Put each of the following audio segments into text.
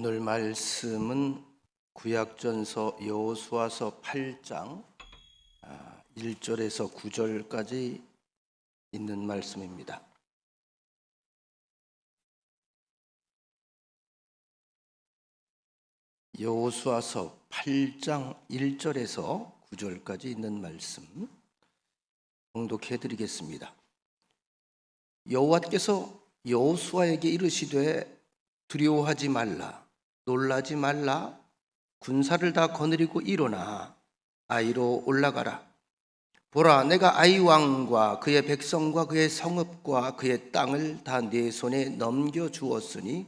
오늘 말씀은 구약전서 여호수아서 8장 1절에서 9절까지 있는 말씀입니다. 여호수아서 8장 1절에서 9절까지 있는 말씀 봉독해 드리겠습니다. 여호와께서 여호수아에게 이르시되 두려워하지 말라, 놀라지 말라, 군사를 다 거느리고 일어나 아이로 올라가라. 보라, 내가 아이 왕과 그의 백성과 그의 성읍과 그의 땅을 다 네 손에 넘겨 주었으니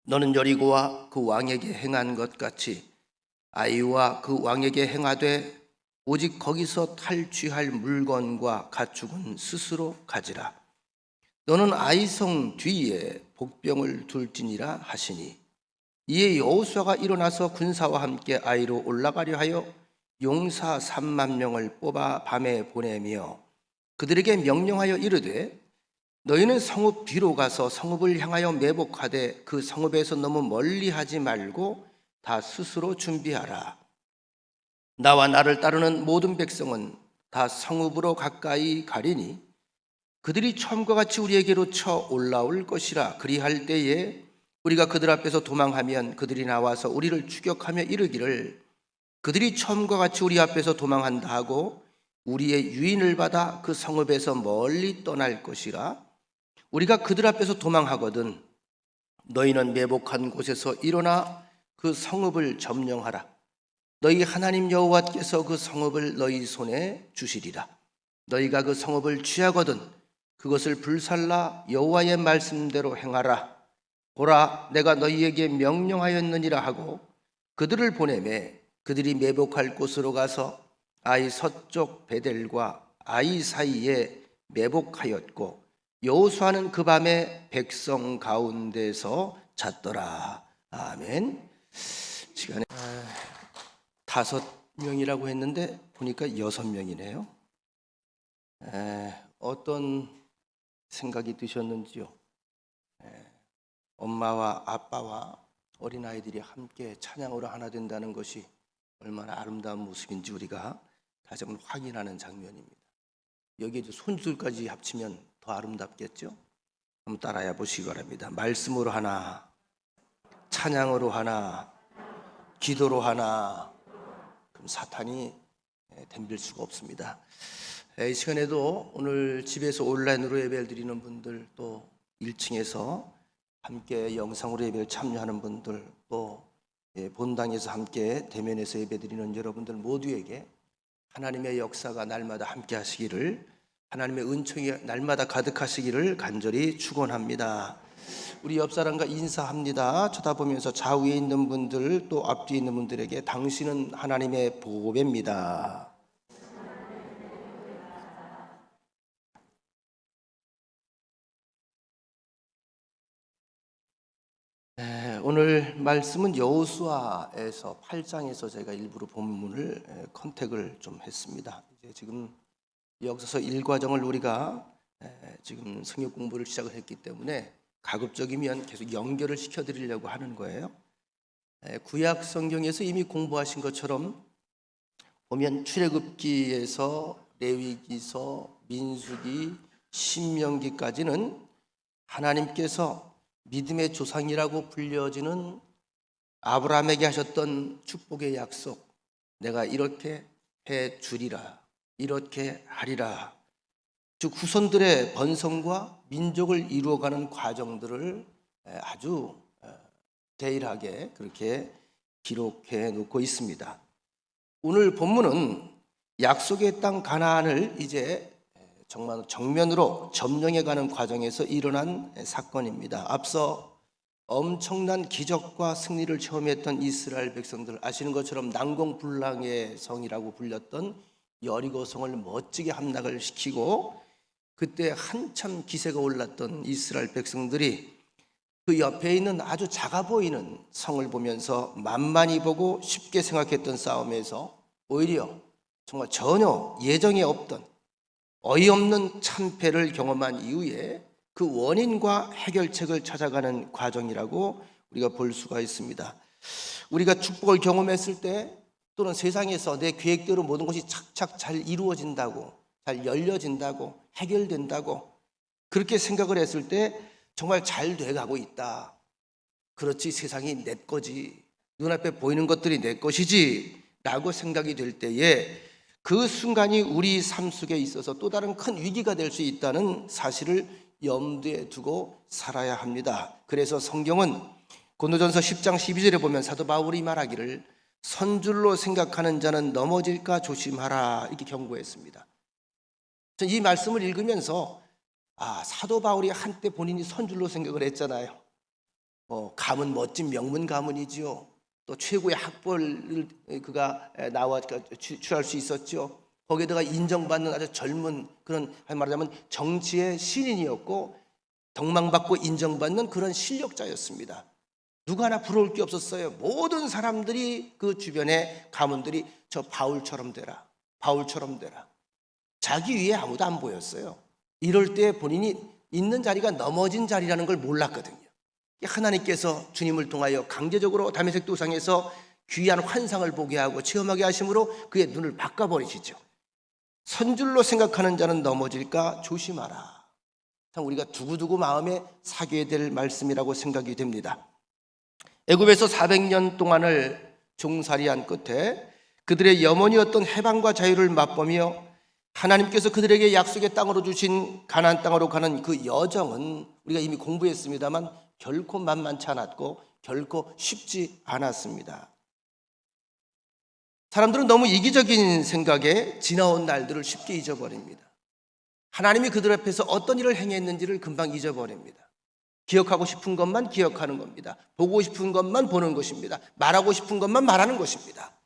너는 여리고와 그 왕에게 행한 것 같이 아이와 그 왕에게 행하되 오직 거기서 탈취할 물건과 가축은 스스로 가지라. 너는 아이성 뒤에 복병을 둘지니라 하시니, 이에 여호수아가 일어나서 군사와 함께 아이로 올라가려 하여 용사 3만 명을 뽑아 밤에 보내며 그들에게 명령하여 이르되, 너희는 성읍 뒤로 가서 성읍을 향하여 매복하되 그 성읍에서 너무 멀리 하지 말고 다 스스로 준비하라. 나와 나를 따르는 모든 백성은 다 성읍으로 가까이 가리니 그들이 처음과 같이 우리에게로 쳐 올라올 것이라. 그리할 때에 우리가 그들 앞에서 도망하면 그들이 나와서 우리를 추격하며 이르기를, 그들이 처음과 같이 우리 앞에서 도망한다 하고 우리의 유인을 받아 그 성읍에서 멀리 떠날 것이라. 우리가 그들 앞에서 도망하거든 너희는 매복한 곳에서 일어나 그 성읍을 점령하라. 너희 하나님 여호와께서 그 성읍을 너희 손에 주시리라. 너희가 그 성읍을 취하거든 그것을 불살라 여호와의 말씀대로 행하라. 보라, 내가 너희에게 명령하였느니라 하고 그들을 보내매 그들이 매복할 곳으로 가서 아이 서쪽 베델과 아이 사이에 매복하였고 여호수아는 그 밤에 백성 가운데서 잤더라. 아멘. 시간에 5명이라고 했는데 보니까 6명이네요. 어떤 생각이 드셨는지요? 엄마와 아빠와 어린아이들이 함께 찬양으로 하나 된다는 것이 얼마나 아름다운 모습인지 우리가 다시 한번 확인하는 장면입니다. 여기에 손줄까지 합치면 더 아름답겠죠? 한번 따라해 보시기 바랍니다. 말씀으로 하나, 찬양으로 하나, 기도로 하나. 그럼 사탄이 덤빌 수가 없습니다. 이 시간에도 오늘 집에서 온라인으로 예배를 드리는 분들, 또 1층에서 함께 영상으로 예배를 참여하는 분들, 또 본당에서 함께 대면에서 예배 드리는 여러분들 모두에게 하나님의 역사가 날마다 함께 하시기를, 하나님의 은총이 날마다 가득하시기를 간절히 축원합니다. 우리 옆 사람과 인사합니다. 쳐다보면서 좌우에 있는 분들, 또 앞뒤에 있는 분들에게 당신은 하나님의 보배입니다. 오늘 말씀은 여호수아에서 8장에서 제가 일부러 본문을 컨택을 좀 했습니다. 이제 지금 역사서 1과정을 우리가 지금 성역 공부를 시작을 했기 때문에 가급적이면 계속 연결을 시켜드리려고 하는 거예요. 구약 성경에서 이미 공부하신 것처럼 보면 출애굽기에서 레위기서, 민수기, 신명기까지는 하나님께서 믿음의 조상이라고 불려지는 아브라함에게 하셨던 축복의 약속, 내가 이렇게 해 주리라, 이렇게 하리라, 즉 후손들의 번성과 민족을 이루어가는 과정들을 아주 디테일하게 그렇게 기록해 놓고 있습니다. 오늘 본문은 약속의 땅 가나안을 이제 정말 정면으로 점령해가는 과정에서 일어난 사건입니다. 앞서 엄청난 기적과 승리를 체험했던 이스라엘 백성들, 아시는 것처럼 난공불락의 성이라고 불렸던 여리고성을 멋지게 함락을 시키고, 그때 한참 기세가 올랐던 이스라엘 백성들이 그 옆에 있는 아주 작아 보이는 성을 보면서 만만히 보고 쉽게 생각했던 싸움에서 오히려 정말 전혀 예정에 없던 어이없는 참패를 경험한 이후에 그 원인과 해결책을 찾아가는 과정이라고 우리가 볼 수가 있습니다. 우리가 축복을 경험했을 때 또는 세상에서 내 계획대로 모든 것이 착착 잘 이루어진다고, 잘 열려진다고, 해결된다고 그렇게 생각을 했을 때 정말 잘 돼가고 있다. 그렇지, 세상이 내 거지, 눈앞에 보이는 것들이 내 것이지 라고 생각이 될 때에 그 순간이 우리 삶 속에 있어서 또 다른 큰 위기가 될 수 있다는 사실을 염두에 두고 살아야 합니다. 그래서 성경은 고린도전서 10장 12절에 보면 사도 바울이 말하기를 선줄로 생각하는 자는 넘어질까 조심하라 이렇게 경고했습니다. 저는 이 말씀을 읽으면서 사도 바울이 한때 본인이 선줄로 생각을 했잖아요. 가문 멋진 명문 가문이지요. 또 최고의 학벌을 그가 나와 취할 수 있었죠. 거기에다가 인정받는 아주 젊은 그런 말하자면 정치의 신인이었고 덕망받고 인정받는 그런 실력자였습니다. 누가 하나 부러울 게 없었어요. 모든 사람들이 그 주변의 가문들이 저 바울처럼 되라, 바울처럼 되라. 자기 위에 아무도 안 보였어요. 이럴 때 본인이 있는 자리가 넘어진 자리라는 걸 몰랐거든요. 하나님께서 주님을 통하여 강제적으로 다메섹 도상에서 귀한 환상을 보게 하고 체험하게 하심으로 그의 눈을 바꿔버리시죠. 선줄로 생각하는 자는 넘어질까 조심하라. 참 우리가 두고두고 마음에 새겨야 될 말씀이라고 생각이 됩니다. 애굽에서 400년 동안을 종살이한 끝에 그들의 염원이었던 해방과 자유를 맛보며 하나님께서 그들에게 약속의 땅으로 주신 가나안 땅으로 가는 그 여정은 우리가 이미 공부했습니다만 결코 만만치 않았고 결코 쉽지 않았습니다. 사람들은 너무 이기적인 생각에 지나온 날들을 쉽게 잊어버립니다. 하나님이 그들 앞에서 어떤 일을 행했는지를 금방 잊어버립니다. 기억하고 싶은 것만 기억하는 겁니다. 보고 싶은 것만 보는 것입니다. 말하고 싶은 것만 말하는 것입니다.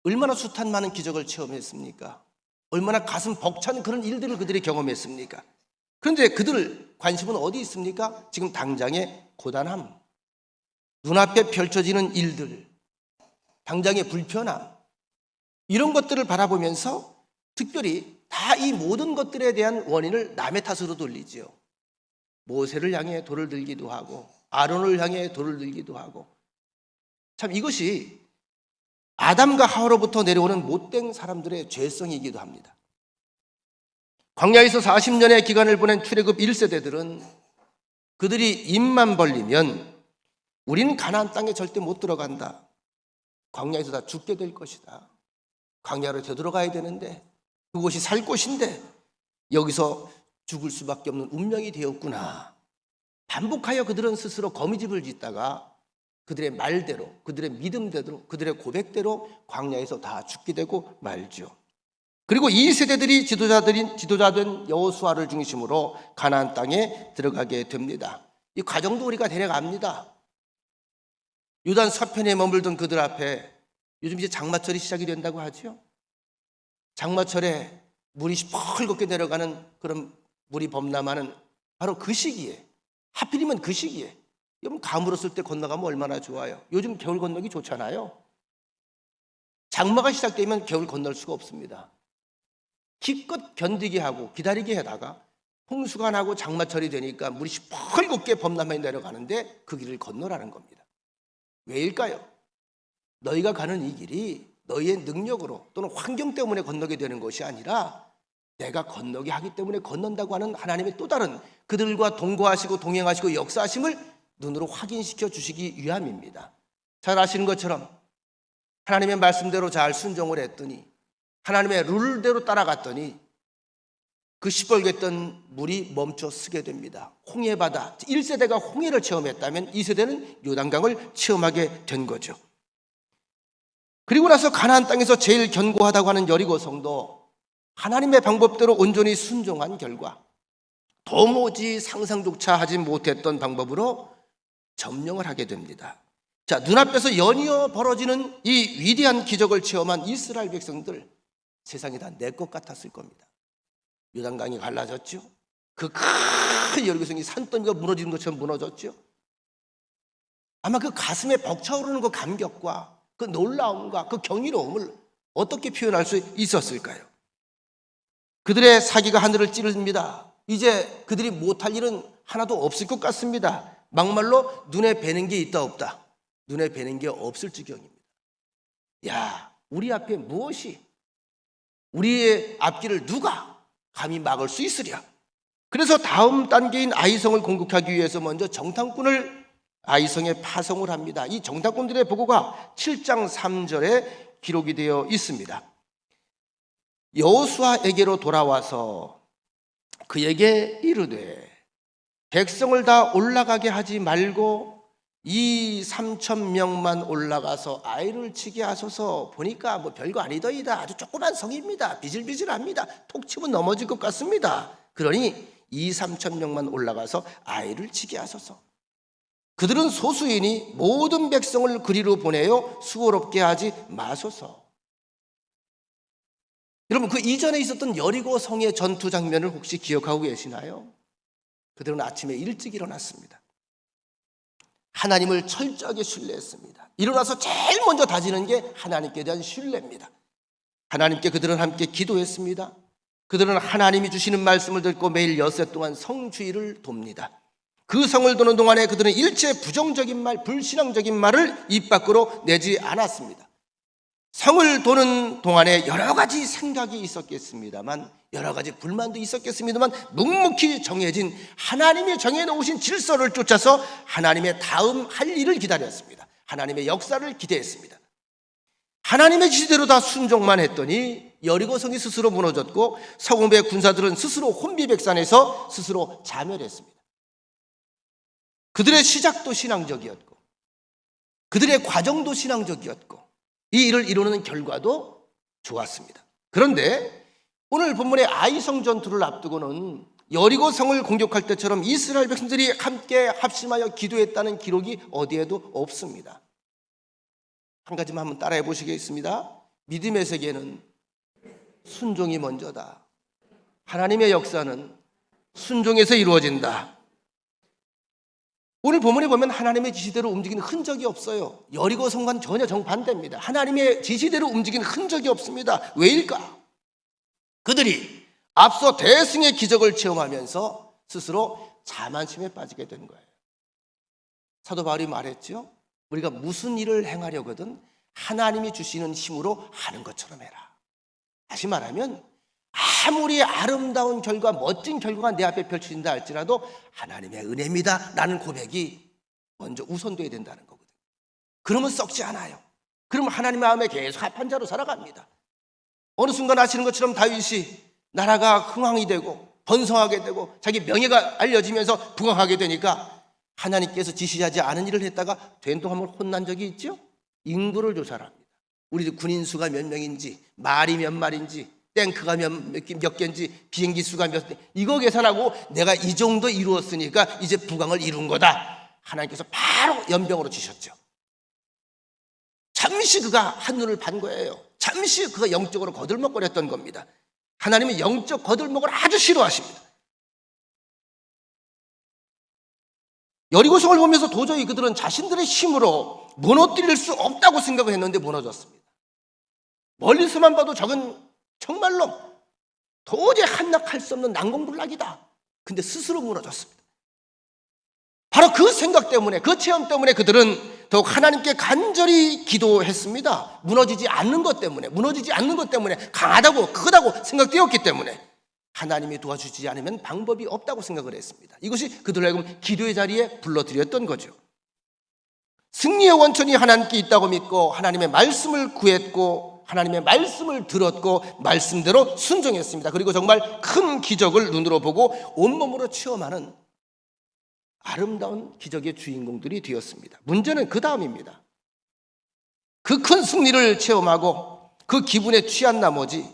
얼마나 숱한 많은 기적을 체험했습니까? 얼마나 가슴 벅찬 그런 일들을 그들이 경험했습니까? 그런데 그들 관심은 어디 있습니까? 지금 당장의 고단함, 눈앞에 펼쳐지는 일들, 당장의 불편함, 이런 것들을 바라보면서 특별히 다 이 모든 것들에 대한 원인을 남의 탓으로 돌리지요. 모세를 향해 돌을 들기도 하고 아론을 향해 돌을 들기도 하고, 참 이것이 아담과 하와로부터 내려오는 못된 사람들의 죄성이기도 합니다. 광야에서 40년의 기간을 보낸 출애굽 1세대들은 그들이 입만 벌리면 우리는 가나안 땅에 절대 못 들어간다, 광야에서 다 죽게 될 것이다, 광야로 되돌아가야 되는데 그곳이 살 곳인데 여기서 죽을 수밖에 없는 운명이 되었구나. 반복하여 그들은 스스로 거미집을 짓다가 그들의 말대로, 그들의 믿음대로, 그들의 고백대로 광야에서 다 죽게 되고 말죠. 그리고 이 세대들이 지도자된 여호수아를 중심으로 가나안 땅에 들어가게 됩니다. 이 과정도 우리가 대략 압니다. 요단 서편에 머물던 그들 앞에 요즘 이제 장마철이 시작이 된다고 하죠. 장마철에 물이 시뻘겋게 내려가는 그런 물이 범람하는 바로 그 시기에, 하필이면 그 시기에, 여러분 가물었을 때 건너가면 얼마나 좋아요. 요즘 겨울 건너기 좋잖아요. 장마가 시작되면 겨울 건널 수가 없습니다. 기껏 견디게 하고 기다리게 하다가 홍수가 나고 장마철이 되니까 물이 시뻘겋게 범람해 내려가는데 그 길을 건너라는 겁니다. 왜일까요? 너희가 가는 이 길이 너희의 능력으로 또는 환경 때문에 건너게 되는 것이 아니라 내가 건너게 하기 때문에 건넌다고 하는 하나님의 또 다른 그들과 동거하시고 동행하시고 역사하심을 눈으로 확인시켜 주시기 위함입니다. 잘 아시는 것처럼 하나님의 말씀대로 잘 순종을 했더니, 하나님의 룰대로 따라갔더니 그 시뻘겋던 물이 멈춰 서게 됩니다. 홍해바다, 1세대가 홍해를 체험했다면 2세대는 요단강을 체험하게 된 거죠. 그리고 나서 가나안 땅에서 제일 견고하다고 하는 여리고성도 하나님의 방법대로 온전히 순종한 결과 도무지 상상조차 하지 못했던 방법으로 점령을 하게 됩니다. 자, 눈앞에서 연이어 벌어지는 이 위대한 기적을 체험한 이스라엘 백성들, 세상이 다 내 것 같았을 겁니다. 요단강이 갈라졌죠. 그 큰 여리고성이 산더미가 무너지는 것처럼 무너졌죠. 아마 그 가슴에 벅차오르는 그 감격과 그 놀라움과 그 경이로움을 어떻게 표현할 수 있었을까요? 그들의 사기가 하늘을 찌릅니다. 이제 그들이 못할 일은 하나도 없을 것 같습니다. 막말로 눈에 뵈는 게 있다 없다? 눈에 뵈는 게 없을 지경입니다. 야, 우리 앞에 무엇이, 우리의 앞길을 누가 감히 막을 수 있으랴? 그래서 다음 단계인 아이성을 공격하기 위해서 먼저 정탐꾼을 아이성에 파송을 합니다. 이 정탐꾼들의 보고가 7장 3절에 기록이 되어 있습니다. 여호수아에게로 돌아와서 그에게 이르되 백성을 다 올라가게 하지 말고 이 3,000명만 올라가서 아이를 치게 하소서. 보니까 뭐 별거 아니더이다. 아주 조그만 성입니다. 비질비질합니다. 톡 치면 넘어질 것 같습니다. 그러니 이 3,000명만 올라가서 아이를 치게 하소서. 그들은 소수이니 모든 백성을 그리로 보내어 수고롭게 하지 마소서. 여러분, 그 이전에 있었던 여리고 성의 전투 장면을 혹시 기억하고 계시나요? 그들은 아침에 일찍 일어났습니다. 하나님을 철저하게 신뢰했습니다. 일어나서 제일 먼저 다지는 게 하나님께 대한 신뢰입니다. 하나님께 그들은 함께 기도했습니다. 그들은 하나님이 주시는 말씀을 듣고 매일 엿새 동안 성주의를 돕니다. 그 성을 도는 동안에 그들은 일체 부정적인 말, 불신앙적인 말을 입 밖으로 내지 않았습니다. 성을 도는 동안에 여러 가지 생각이 있었겠습니다만, 여러 가지 불만도 있었겠습니다만, 묵묵히 정해진 하나님이 정해놓으신 질서를 쫓아서 하나님의 다음 할 일을 기다렸습니다. 하나님의 역사를 기대했습니다. 하나님의 지시대로 다 순종만 했더니 여리고성이 스스로 무너졌고 서금의 군사들은 스스로 혼비백산해서 스스로 자멸했습니다. 그들의 시작도 신앙적이었고 그들의 과정도 신앙적이었고 이 일을 이루는 결과도 좋았습니다. 그런데 오늘 본문의 아이성 전투를 앞두고는 여리고성을 공격할 때처럼 이스라엘 백성들이 함께 합심하여 기도했다는 기록이 어디에도 없습니다. 한 가지만 한번 따라해 보시겠습니다. 믿음의 세계는 순종이 먼저다. 하나님의 역사는 순종에서 이루어진다. 오늘 본문에 보면 하나님의 지시대로 움직이는 흔적이 없어요. 여리고성과는 전혀 정반대입니다. 하나님의 지시대로 움직이는 흔적이 없습니다. 왜일까? 그들이 앞서 대승의 기적을 체험하면서 스스로 자만심에 빠지게 된 거예요. 사도 바울이 말했죠. 우리가 무슨 일을 행하려거든 하나님이 주시는 힘으로 하는 것처럼 해라. 다시 말하면 아무리 아름다운 결과, 멋진 결과가 내 앞에 펼쳐진다 할지라도 하나님의 은혜입니다 라는 고백이 먼저 우선돼야 된다는 거거든요. 그러면 썩지 않아요. 그러면 하나님 마음에 계속 합한 자로 살아갑니다. 어느 순간 아시는 것처럼 다윗이 나라가 흥왕이 되고 번성하게 되고 자기 명예가 알려지면서 부강하게 되니까 하나님께서 지시하지 않은 일을 했다가 된통 한번 혼난 적이 있죠. 인구를 조사를 합니다. 우리 군인 수가 몇 명인지, 말이 몇 마리인지, 탱크가 몇 개인지, 비행기 수가 몇 대, 이거 계산하고 내가 이 정도 이루었으니까 이제 부강을 이룬 거다. 하나님께서 바로 연병으로 치셨죠. 잠시 그가 한눈을 판 거예요. 잠시 그가 영적으로 거들먹거렸던 겁니다. 하나님은 영적 거들먹을 아주 싫어하십니다. 여리고성을 보면서 도저히 그들은 자신들의 힘으로 무너뜨릴 수 없다고 생각을 했는데 무너졌습니다. 멀리서만 봐도 저건 정말로 도저히 한낙할 수 없는 난공불락이다. 근데 스스로 무너졌습니다. 바로 그 생각 때문에, 그 체험 때문에 그들은 더욱 하나님께 간절히 기도했습니다. 무너지지 않는 것 때문에, 강하다고 크다고 생각되었기 때문에 하나님이 도와주지 않으면 방법이 없다고 생각을 했습니다. 이것이 그들을 하여금 기도의 자리에 불러들였던 거죠. 승리의 원천이 하나님께 있다고 믿고 하나님의 말씀을 구했고 하나님의 말씀을 들었고 말씀대로 순종했습니다. 그리고 정말 큰 기적을 눈으로 보고 온몸으로 체험하는 아름다운 기적의 주인공들이 되었습니다. 문제는 그 다음입니다. 그 큰 승리를 체험하고 그 기분에 취한 나머지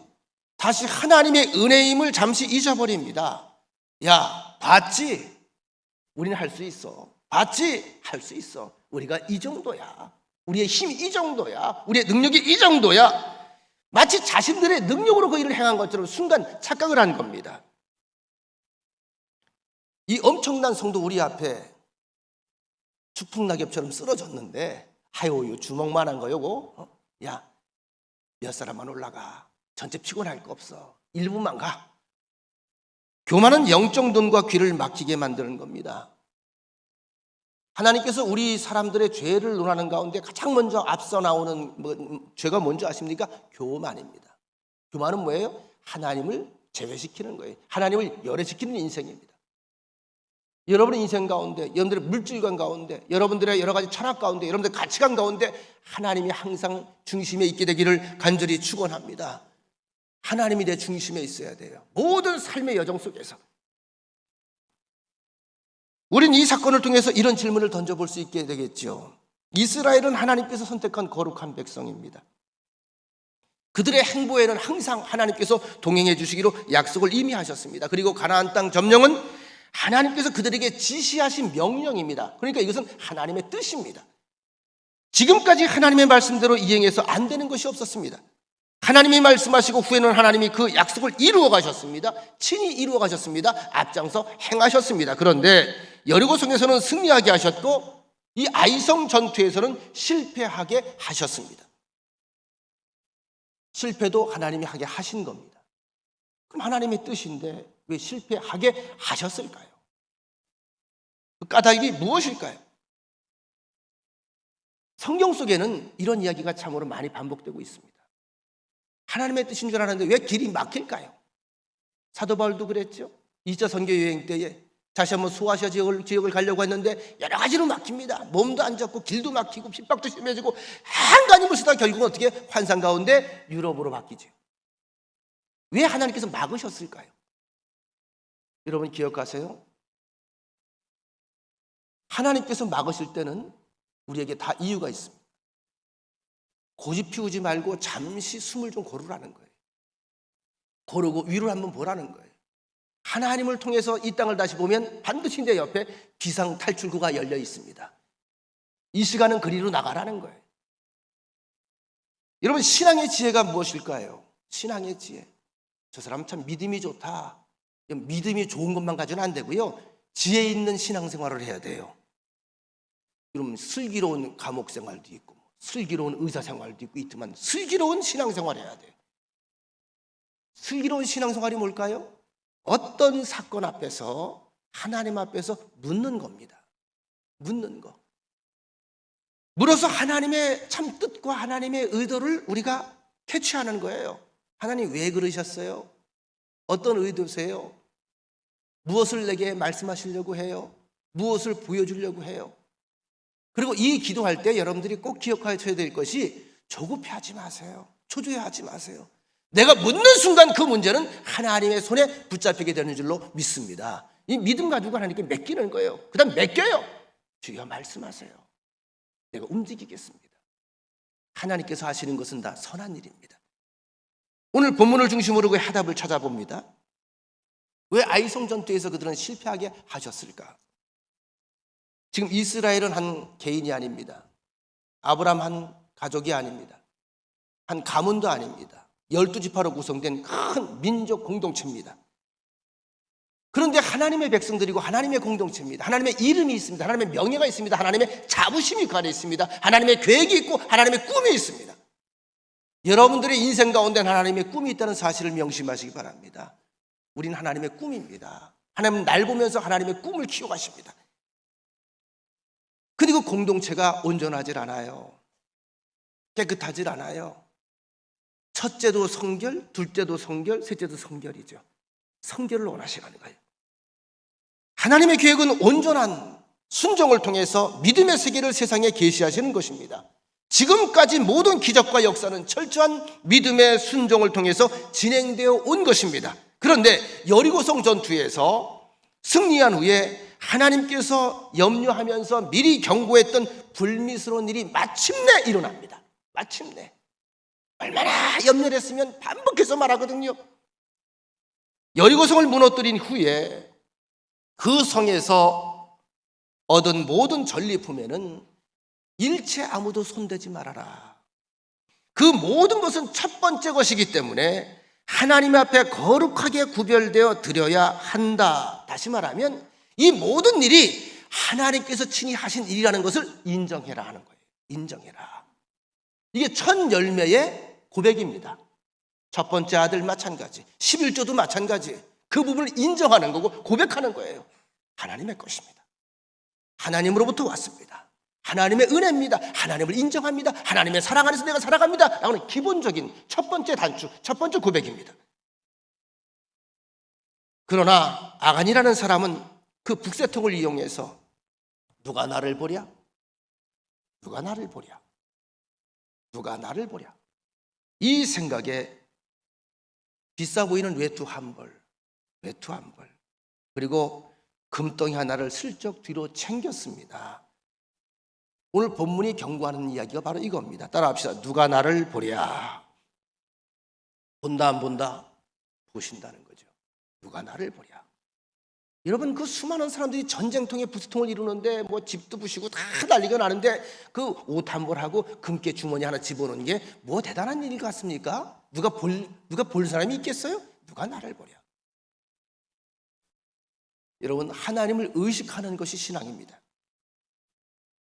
다시 하나님의 은혜임을 잠시 잊어버립니다. 야, 봤지? 우리는 할 수 있어. 봤지? 할 수 있어. 우리가 이 정도야. 우리의 힘이 이 정도야. 우리의 능력이 이 정도야. 마치 자신들의 능력으로 그 일을 행한 것처럼 순간 착각을 한 겁니다. 이 엄청난 성도 우리 앞에 죽풍낙엽처럼 쓰러졌는데 하요 주먹만한 거 요거 야, 몇 사람만 올라가. 전체 피곤할 거 없어. 1분만 가. 교만은 영적 눈과 귀를 막히게 만드는 겁니다. 하나님께서 우리 사람들의 죄를 논하는 가운데 가장 먼저 앞서 나오는 죄가 뭔지 아십니까? 교만입니다. 교만은 뭐예요? 하나님을 제외시키는 거예요. 하나님을 열애시키는 인생입니다. 여러분의 인생 가운데, 여러분들의 물질관 가운데, 여러분들의 여러 가지 철학 가운데, 여러분들의 가치관 가운데 하나님이 항상 중심에 있게 되기를 간절히 축원합니다. 하나님이 내 중심에 있어야 돼요. 모든 삶의 여정 속에서. 우린 이 사건을 통해서 이런 질문을 던져볼 수 있게 되겠죠. 이스라엘은 하나님께서 선택한 거룩한 백성입니다. 그들의 행보에는 항상 하나님께서 동행해 주시기로 약속을 이미 하셨습니다. 그리고 가나안 땅 점령은 하나님께서 그들에게 지시하신 명령입니다. 그러니까 이것은 하나님의 뜻입니다. 지금까지 하나님의 말씀대로 이행해서 안 되는 것이 없었습니다. 하나님이 말씀하시고 후에는 하나님이 그 약속을 이루어 가셨습니다. 친히 이루어 가셨습니다. 앞장서 행하셨습니다. 그런데 여리고성에서는 승리하게 하셨고 이 아이성 전투에서는 실패하게 하셨습니다. 실패도 하나님이 하게 하신 겁니다. 그럼 하나님의 뜻인데 왜 실패하게 하셨을까요? 그 까닭이 무엇일까요? 성경 속에는 이런 이야기가 참으로 많이 반복되고 있습니다. 하나님의 뜻인 줄 알았는데 왜 길이 막힐까요? 사도 바울도 그랬죠. 2차 선교 여행 때에 다시 한번 소아시아 지역을 가려고 했는데 여러 가지로 막힙니다. 몸도 안 좋고 길도 막히고 핍박도 심해지고 한간힘을 쓰다 결국은 어떻게 환상 가운데 유럽으로 바뀌죠. 왜 하나님께서 막으셨을까요? 여러분 기억하세요? 하나님께서 막으실 때는 우리에게 다 이유가 있습니다. 고집 피우지 말고 잠시 숨을 좀 고르라는 거예요. 고르고 위를 한번 보라는 거예요. 하나님을 통해서 이 땅을 다시 보면 반드시 내 옆에 비상 탈출구가 열려 있습니다. 이 시간은 그리로 나가라는 거예요. 여러분 신앙의 지혜가 무엇일까요? 신앙의 지혜. 저 사람 참 믿음이 좋다. 믿음이 좋은 것만 가지고는 안 되고요. 지혜 있는 신앙생활을 해야 돼요. 여러분 슬기로운 감옥 생활도 있고 슬기로운 의사 생활도 있고 있지만 슬기로운 신앙생활 해야 돼요. 슬기로운 신앙생활이 뭘까요? 어떤 사건 앞에서 하나님 앞에서 묻는 겁니다. 묻는 거. 물어서 하나님의 참 뜻과 하나님의 의도를 우리가 캐치하는 거예요. 하나님 왜 그러셨어요? 어떤 의도세요? 무엇을 내게 말씀하시려고 해요? 무엇을 보여주려고 해요? 그리고 이 기도할 때 여러분들이 꼭 기억하셔야 될 것이 조급해하지 마세요. 초조해하지 마세요. 내가 묻는 순간 그 문제는 하나님의 손에 붙잡히게 되는 줄로 믿습니다. 이 믿음 가지고 하나님께 맡기는 거예요. 그 다음 맡겨요. 주여 말씀하세요. 내가 움직이겠습니다. 하나님께서 하시는 것은 다 선한 일입니다. 오늘 본문을 중심으로 그 해답을 찾아봅니다. 왜 아이성 전투에서 그들은 실패하게 하셨을까? 지금 이스라엘은 한 개인이 아닙니다. 아브라함 한 가족이 아닙니다. 한 가문도 아닙니다. 12지파로 구성된 큰 민족 공동체입니다. 그런데 하나님의 백성들이고 하나님의 공동체입니다. 하나님의 이름이 있습니다. 하나님의 명예가 있습니다. 하나님의 자부심이 가려 있습니다. 하나님의 계획이 있고 하나님의 꿈이 있습니다. 여러분들의 인생 가운데 하나님의 꿈이 있다는 사실을 명심하시기 바랍니다. 우린 하나님의 꿈입니다. 하나님은 날 보면서 하나님의 꿈을 키워가십니다. 그리고 공동체가 온전하질 않아요. 깨끗하질 않아요. 첫째도 성결, 둘째도 성결, 셋째도 성결이죠. 성결을 원하시는 거예요. 하나님의 계획은 온전한 순종을 통해서 믿음의 세계를 세상에 계시하시는 것입니다. 지금까지 모든 기적과 역사는 철저한 믿음의 순종을 통해서 진행되어 온 것입니다. 그런데 여리고성 전투에서 승리한 후에 하나님께서 염려하면서 미리 경고했던 불미스러운 일이 마침내 일어납니다. 마침내. 얼마나 염려를 했으면 반복해서 말하거든요. 여리고성을 무너뜨린 후에 그 성에서 얻은 모든 전리품에는 일체 아무도 손대지 말아라. 그 모든 것은 첫 번째 것이기 때문에 하나님 앞에 거룩하게 구별되어 드려야 한다. 다시 말하면 이 모든 일이 하나님께서 친히 하신 일이라는 것을 인정해라 하는 거예요. 인정해라. 이게 첫 열매의 고백입니다. 첫 번째 아들 마찬가지, 11조도 마찬가지. 그 부분을 인정하는 거고 고백하는 거예요. 하나님의 것입니다. 하나님으로부터 왔습니다. 하나님의 은혜입니다. 하나님을 인정합니다. 하나님의 사랑 안에서 내가 살아갑니다. 라는 기본적인 첫 번째 단추, 첫 번째 고백입니다. 그러나 아간이라는 사람은 그 북새통을 이용해서 누가 나를 보랴? 누가 나를 보랴? 누가 나를 보랴? 이 생각에 비싸 보이는 외투 한 벌, 그리고 금덩이 하나를 슬쩍 뒤로 챙겼습니다. 오늘 본문이 경고하는 이야기가 바로 이겁니다. 따라합시다. 누가 나를 보랴? 본다 안 본다? 보신다는 거죠. 누가 나를 보랴? 여러분, 그 수많은 사람들이 전쟁통에 부스통을 이루는데 뭐 집도 부시고 다 난리가 나는데 그 옷 한 벌하고 금괴 주머니 하나 집어넣는 게 뭐 대단한 일 같습니까? 누가 볼 사람이 있겠어요? 누가 나를 보랴? 여러분, 하나님을 의식하는 것이 신앙입니다.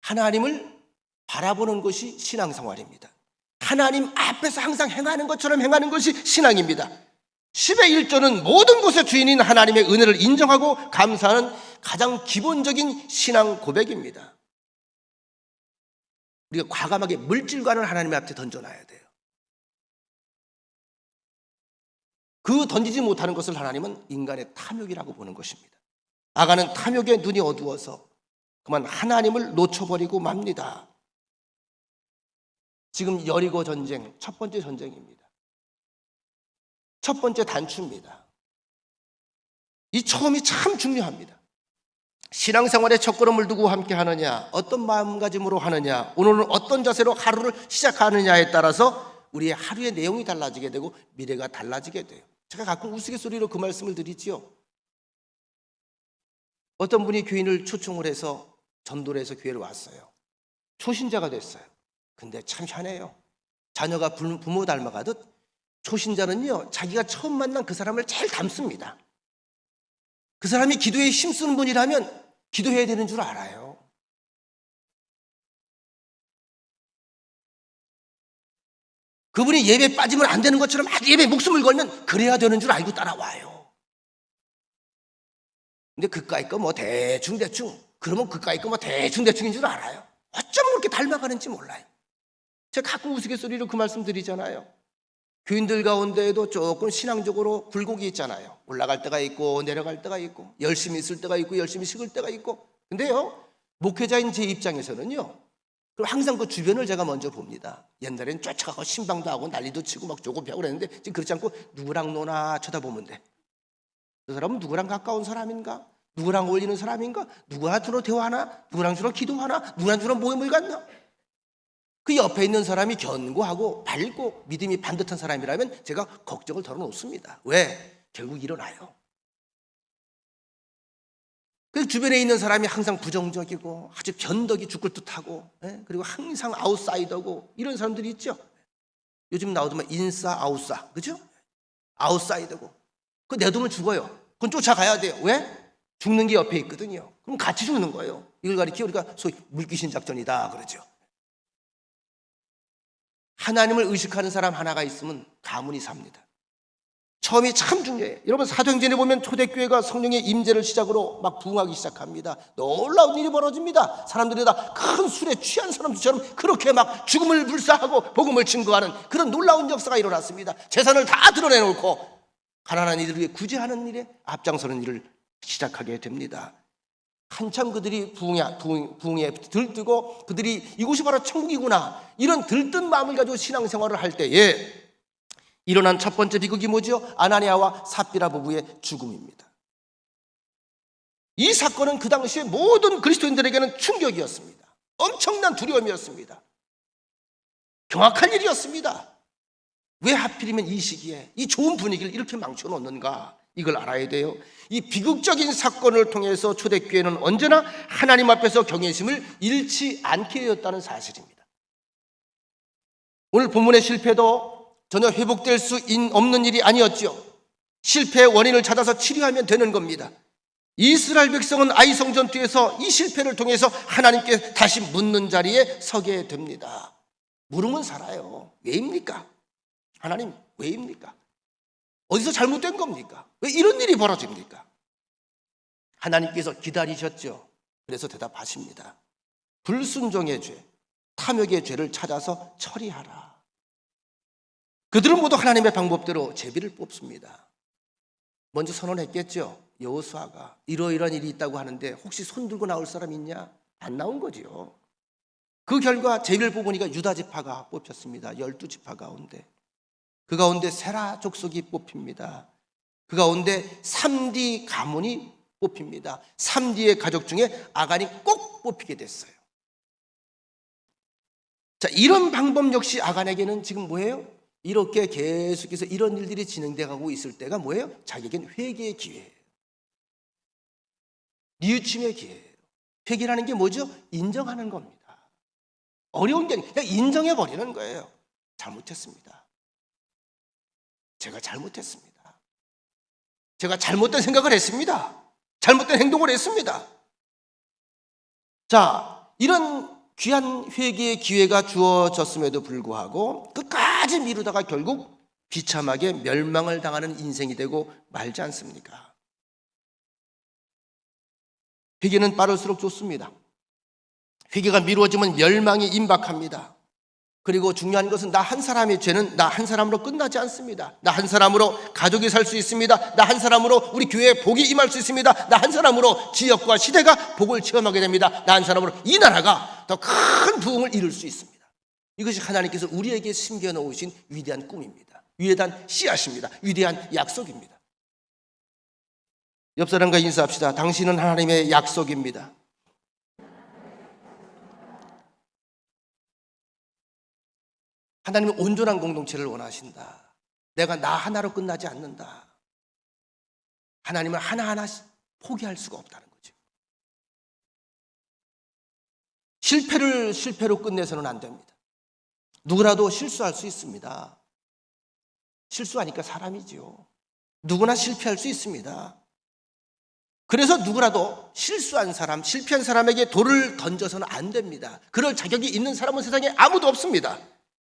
하나님을 바라보는 것이 신앙생활입니다. 하나님 앞에서 항상 행하는 것처럼 행하는 것이 신앙입니다. 10의 1조는 모든 것의 주인인 하나님의 은혜를 인정하고 감사하는 가장 기본적인 신앙 고백입니다. 우리가 과감하게 물질관을 하나님 앞에 던져놔야 돼요. 그 던지지 못하는 것을 하나님은 인간의 탐욕이라고 보는 것입니다. 아간은 탐욕에 눈이 어두워서 그만 하나님을 놓쳐버리고 맙니다. 지금 여리고 전쟁, 첫 번째 전쟁입니다. 첫 번째 단추입니다. 이 처음이 참 중요합니다. 신앙생활의 첫걸음을 두고 함께 하느냐, 어떤 마음가짐으로 하느냐, 오늘은 어떤 자세로 하루를 시작하느냐에 따라서 우리의 하루의 내용이 달라지게 되고 미래가 달라지게 돼요. 제가 가끔 우스갯소리로 그 말씀을 드리지요. 어떤 분이 교인을 초청을 해서 전도를 해서 교회를 왔어요. 초신자가 됐어요. 근데 참 희한해요. 자녀가 부모 닮아가듯 초신자는요, 자기가 처음 만난 그 사람을 제일 닮습니다. 그 사람이 기도에 힘쓰는 분이라면 기도해야 되는 줄 알아요. 그분이 예배 빠지면 안 되는 것처럼 아주 예배에 목숨을 걸면 그래야 되는 줄 알고 따라와요. 근데 그까이 거 뭐 대충 그러면 그까이 거 뭐 대충인 줄 알아요. 어쩌면 그렇게 닮아가는지 몰라요. 제가 가끔 우스갯소리로 그 말씀 드리잖아요. 교인들 가운데에도 조금 신앙적으로 굴곡이 있잖아요. 올라갈 때가 있고 내려갈 때가 있고 열심히 있을 때가 있고 열심히 식을 때가 있고. 근데요, 목회자인 제 입장에서는요, 그럼 항상 그 주변을 제가 먼저 봅니다. 옛날엔 쫓아가고 신방도 하고 난리도 치고 막 조급해하고 그랬는데 지금 그렇지 않고 누구랑 노나 쳐다보면 돼. 그 사람은 누구랑 가까운 사람인가? 누구랑 어울리는 사람인가? 누구랑 주로 대화하나? 누구랑 주로 기도하나? 누구랑 주로 모임을 갖나? 그 옆에 있는 사람이 견고하고 밝고 믿음이 반듯한 사람이라면 제가 걱정을 덜어놓습니다. 왜? 결국 일어나요. 그 주변에 있는 사람이 항상 부정적이고 아주 변덕이 죽을 듯하고, 그리고 항상 아웃사이더고 이런 사람들이 있죠. 요즘 나오더만 인싸 아웃사, 그죠? 아웃사이더고 그 내두면 죽어요. 그건 쫓아가야 돼요. 왜? 죽는 게 옆에 있거든요. 그럼 같이 죽는 거예요. 이걸 가리켜 우리가 소위 물귀신 작전이다 그러죠. 하나님을 의식하는 사람 하나가 있으면 가문이 삽니다. 처음이 참 중요해요. 여러분, 사도행전에 보면 초대교회가 성령의 임재를 시작으로 막 부흥하기 시작합니다. 놀라운 일이 벌어집니다. 사람들이 다 큰 술에 취한 사람들처럼 그렇게 막 죽음을 불사하고 복음을 증거하는 그런 놀라운 역사가 일어났습니다. 재산을 다 드러내놓고 가난한 이들을 위해 구제하는 일에 앞장서는 일을 시작하게 됩니다. 한참 그들이 부흥에 들뜨고 그들이 이곳이 바로 천국이구나 이런 들뜬 마음을 가지고 신앙생활을 할 때에 일어난 첫 번째 비극이 뭐죠? 아나니아와 삽비라 부부의 죽음입니다. 이 사건은 그 당시에 모든 그리스도인들에게는 충격이었습니다. 엄청난 두려움이었습니다. 경악할 일이었습니다. 왜 하필이면 이 시기에 이 좋은 분위기를 이렇게 망쳐놓는가? 이걸 알아야 돼요. 이 비극적인 사건을 통해서 초대교회는 언제나 하나님 앞에서 경외심을 잃지 않게 되었다는 사실입니다. 오늘 본문의 실패도 전혀 회복될 수 없는 일이 아니었죠. 실패의 원인을 찾아서 치료하면 되는 겁니다. 이스라엘 백성은 아이성 전투에서 이 실패를 통해서 하나님께 다시 묻는 자리에 서게 됩니다. 물으면 살아요. 왜입니까? 하나님 왜입니까? 어디서 잘못된 겁니까? 왜 이런 일이 벌어집니까? 하나님께서 기다리셨죠. 그래서 대답하십니다. 불순종의 죄, 탐욕의 죄를 찾아서 처리하라. 그들은 모두 하나님의 방법대로 제비를 뽑습니다. 먼저 선언했겠죠. 여호수아가 이러이러한 일이 있다고 하는데 혹시 손 들고 나올 사람 있냐? 안 나온 거지요. 그 결과 제비를 뽑으니까 유다 지파가 뽑혔습니다. 12지파 가운데. 그 가운데 세라 족속이 뽑힙니다. 그 가운데 3디 가문이 뽑힙니다. 3D의 가족 중에 아간이 꼭 뽑히게 됐어요. 자, 이런 방법 역시 아간에게는 지금 뭐예요? 이렇게 계속해서 이런 일들이 진행되고 있을 때가 뭐예요? 자기에겐 회개의 기회예요. 뉘우침의 기회예요. 회개라는 게 뭐죠? 인정하는 겁니다. 어려운 게 아니라 그냥 인정해버리는 거예요. 잘못했습니다. 제가 잘못했습니다. 제가 잘못된 생각을 했습니다. 잘못된 행동을 했습니다. 자, 이런 귀한 회개의 기회가 주어졌음에도 불구하고 끝까지 미루다가 결국 비참하게 멸망을 당하는 인생이 되고 말지 않습니까? 회개는 빠를수록 좋습니다. 회개가 미루어지면 멸망이 임박합니다. 그리고 중요한 것은 나 한 사람의 죄는 나 한 사람으로 끝나지 않습니다. 나 한 사람으로 가족이 살 수 있습니다. 나 한 사람으로 우리 교회에 복이 임할 수 있습니다. 나 한 사람으로 지역과 시대가 복을 체험하게 됩니다. 나 한 사람으로 이 나라가 더 큰 부흥을 이룰 수 있습니다. 이것이 하나님께서 우리에게 심겨놓으신 위대한 꿈입니다. 위대한 씨앗입니다. 위대한 약속입니다. 옆 사람과 인사합시다. 당신은 하나님의 약속입니다. 하나님은 온전한 공동체를 원하신다. 내가 나 하나로 끝나지 않는다. 하나님은 하나하나 포기할 수가 없다는 거죠. 실패를 실패로 끝내서는 안 됩니다. 누구라도 실수할 수 있습니다. 실수하니까 사람이지요. 누구나 실패할 수 있습니다. 그래서 누구라도 실수한 사람, 실패한 사람에게 돌을 던져서는 안 됩니다. 그럴 자격이 있는 사람은 세상에 아무도 없습니다.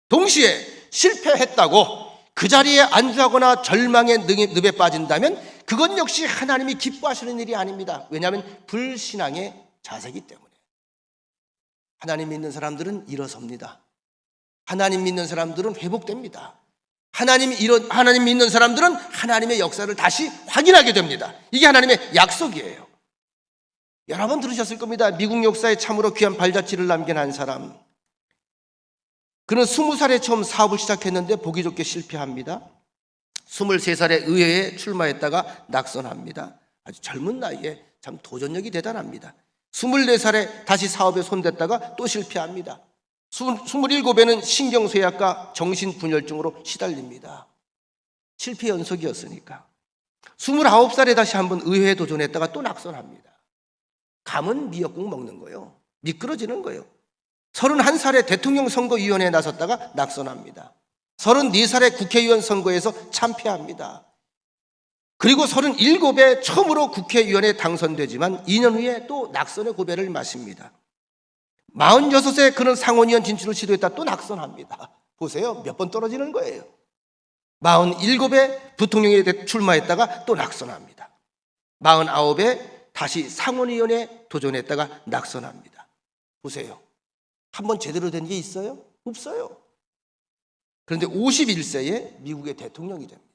동시에 실패했다고 그 자리에 안주하거나 절망의 늪에 빠진다면 그건 역시 하나님이 기뻐하시는 일이 아닙니다. 왜냐하면 불신앙의 자세이기 때문에. 하나님 믿는 사람들은 일어섭니다. 하나님 믿는 사람들은 회복됩니다. 하나님 믿는 사람들은 하나님의 역사를 다시 확인하게 됩니다. 이게 하나님의 약속이에요. 여러 번 들으셨을 겁니다. 미국 역사에 참으로 귀한 발자취를 남긴 한 사람. 그는 20살에 처음 사업을 시작했는데 보기 좋게 실패합니다. 23살에 의회에 출마했다가 낙선합니다. 아주 젊은 나이에 참 도전력이 대단합니다. 24살에 다시 사업에 손댔다가 또 실패합니다. 27에는 신경쇠약과 정신분열증으로 시달립니다. 실패 연속이었으니까. 29살에 다시 한번 의회에 도전했다가 또 낙선합니다. 감은 미역국 먹는 거예요. 미끄러지는 거예요. 31살에 대통령 선거위원회에 나섰다가 낙선합니다. 34살에 국회의원 선거에서 참패합니다. 그리고 37에 처음으로 국회의원에 당선되지만 2년 후에 또 낙선의 고배를 마십니다. 46세 그는 상원의원 진출을 시도했다 또 낙선합니다. 보세요. 몇 번 떨어지는 거예요. 47에 부통령에 출마했다가 또 낙선합니다. 49에 다시 상원의원에 도전했다가 낙선합니다. 보세요. 한번 제대로 된 게 있어요? 없어요. 그런데 51세에 미국의 대통령이 됩니다.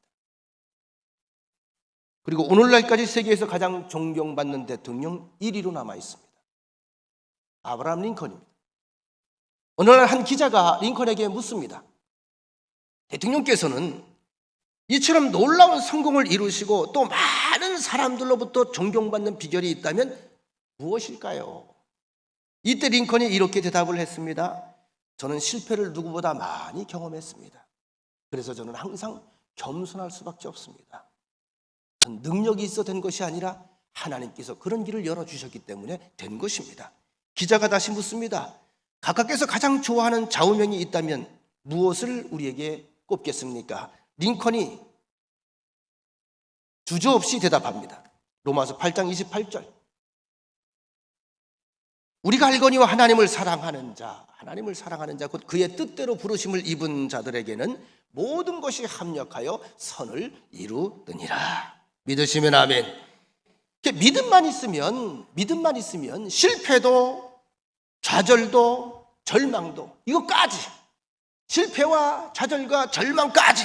그리고 오늘날까지 세계에서 가장 존경받는 대통령 1위로 남아 있습니다. 아브라함 링컨입니다. 어느 날 한 기자가 링컨에게 묻습니다. 대통령께서는 이처럼 놀라운 성공을 이루시고 또 많은 사람들로부터 존경받는 비결이 있다면 무엇일까요? 이때 링컨이 이렇게 대답을 했습니다. 저는 실패를 누구보다 많이 경험했습니다. 그래서 저는 항상 겸손할 수밖에 없습니다. 전 능력이 있어 된 것이 아니라 하나님께서 그런 길을 열어주셨기 때문에 된 것입니다. 기자가 다시 묻습니다. 각각께서 가장 좋아하는 좌우명이 있다면 무엇을 우리에게 꼽겠습니까? 링컨이 주저없이 대답합니다. 로마서 8장 28절. 우리가 알거니와 하나님을 사랑하는 자, 곧 그의 뜻대로 부르심을 입은 자들에게는 모든 것이 합력하여 선을 이루느니라. 믿으시면 아멘. 믿음만 있으면 실패도 좌절도 절망도 이것까지, 실패와 좌절과 절망까지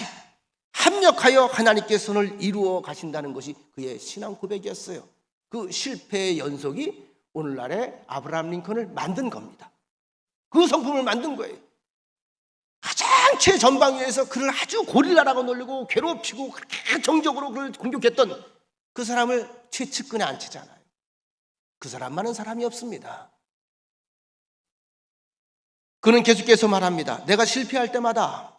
합력하여 하나님께 선을 이루어 가신다는 것이 그의 신앙 고백이었어요. 그 실패의 연속이 오늘날의 아브라함 링컨을 만든 겁니다. 그 성품을 만든 거예요. 가장 최전방위에서 그를 아주 고릴라라고 놀리고 괴롭히고 그렇게 정적으로 그를 공격했던 그 사람을 최측근에 앉히잖아요. 그 사람만은 사람이 없습니다. 그는 계속해서 말합니다. 내가 실패할 때마다